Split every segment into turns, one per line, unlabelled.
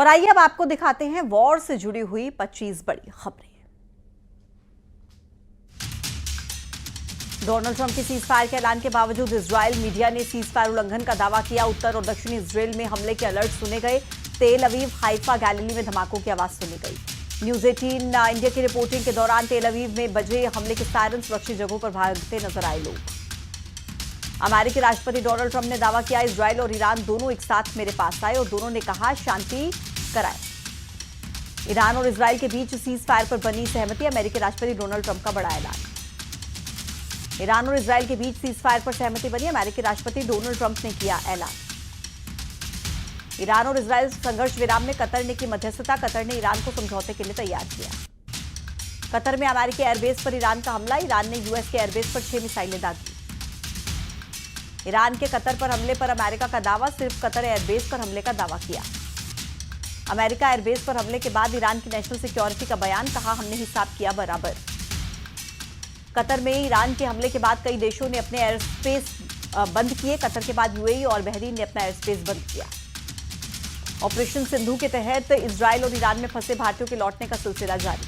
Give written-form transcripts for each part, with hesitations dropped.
और आइए अब आपको दिखाते हैं वॉर से जुड़ी हुई 25 बड़ी खबरें। डोनाल्ड ट्रंप के सीज फायर के ऐलान के बावजूद इजरायल मीडिया ने सीज फायर उल्लंघन का दावा किया। उत्तर और दक्षिणी इजरायल में हमले के अलर्ट सुने गए। तेल अवीव, हाइफा, गैलिली में धमाकों की आवाज सुनी गई। न्यूज 18 इंडिया की रिपोर्टिंग के दौरान तेल अवीव में बजे हमले के सायरन सुरक्षित जगहों पर भागते नजर आए लोग। अमेरिकी राष्ट्रपति डोनाल्ड ट्रंप ने दावा किया, इजरायल और ईरान दोनों एक साथ मेरे पास आए और दोनों ने कहा शांति कराए। ईरान और इजरायल के बीच सीज फायर पर बनी सहमति। अमेरिकी राष्ट्रपति डोनाल्ड ट्रंप का बड़ा ऐलान। ईरान और इजरायल के बीच सीज फायर पर सहमति बनी। अमेरिकी राष्ट्रपति डोनाल्ड ट्रंप ने किया ऐलान। ईरान और इजरायल संघर्ष विराम में कतर ने की मध्यस्थता। कतर ने ईरान को समझौते के लिए तैयार किया। कतर में अमेरिकी एयरबेस पर ईरान का हमला। ईरान ने यूएस के एयरबेस पर 6 मिसाइलें दागी। ईरान के कतर पर हमले पर अमेरिका का दावा। सिर्फ कतर एयरबेस पर हमले का दावा किया। अमेरिका एयरबेस पर हमले के बाद ईरान की नेशनल सिक्योरिटी का बयान, कहा हमने हिसाब किया बराबर। कतर में ईरान के हमले के बाद कई देशों ने अपने एयर स्पेस बंद किए। कतर के बाद यूएई और बहरीन ने अपना एयर स्पेस बंद किया। ऑपरेशन सिंधु के तहत इजरायल और ईरान में फंसे भारतीयों के लौटने का सिलसिला जारी।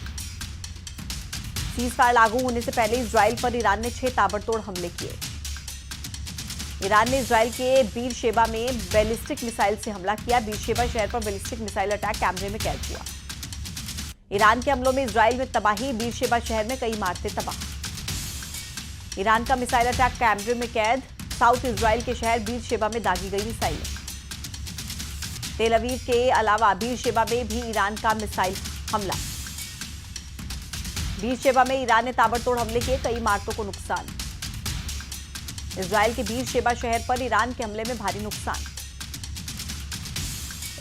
सीज फायर लागू होने से पहले इजरायल पर ईरान ने 6 ताबड़तोड़ हमले किए। ईरान ने इजरायल के बीर शेबा में बैलिस्टिक मिसाइल से हमला किया। बीर शेबा शहर पर बैलिस्टिक मिसाइल अटैक कैमरे में कैद हुआ। ईरान के हमलों में इजरायल में तबाही। बीर शेबा शहर में कई इमारतें तबाह। ईरान का मिसाइल अटैक कैमरे में कैद। साउथ इजरायल के शहर बीर शेबा में दागी गई मिसाइलें। तेल अवीव के अलावा बीर शेबा में भी ईरान का मिसाइल हमला। बीर शेबा में ईरान ने ताबड़तोड़ हमले किए, कई इमारतों को नुकसान। इजरायल के बीर शेबा शहर पर ईरान के हमले में भारी नुकसान।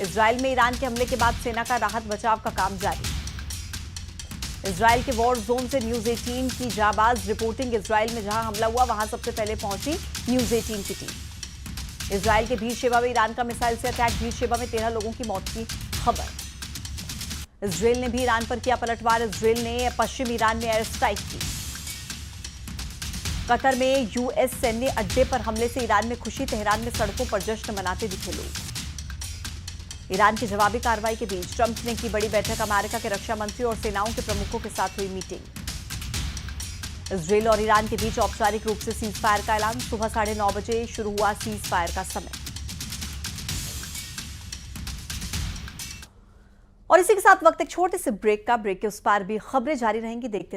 इजरायल में ईरान के हमले के बाद सेना का राहत बचाव का काम जारी। इजरायल के वॉर जोन से न्यूज 18 की जाबाज रिपोर्टिंग। इजरायल में जहां हमला हुआ वहां सबसे पहले पहुंची न्यूज 18 की टीम। इजरायल के बीर शेबा में ईरान का मिसाइल से अटैक। बीर शेबा में 13 लोगों की मौत की खबर। इजरायल ने भी ईरान पर किया पलटवार। इजरायल ने पश्चिम ईरान में एयर स्ट्राइक की। कतर में यूएस सैन्य अड्डे पर हमले से ईरान में खुशी। तेहरान में सड़कों पर जश्न मनाते दिखे लोग। ईरान की जवाबी कार्रवाई के बीच ट्रंप ने की बड़ी बैठक। अमेरिका के रक्षा मंत्री और सेनाओं के प्रमुखों के साथ हुई मीटिंग। इजरायल और ईरान के बीच औपचारिक रूप से सीज फायर का ऐलान। सुबह 9:30 बजे शुरू हुआ सीज फायर का समय। और इसी के साथ वक्त एक छोटे से ब्रेक का। ब्रेक के उस पार भी खबरें जारी रहेंगी, देखते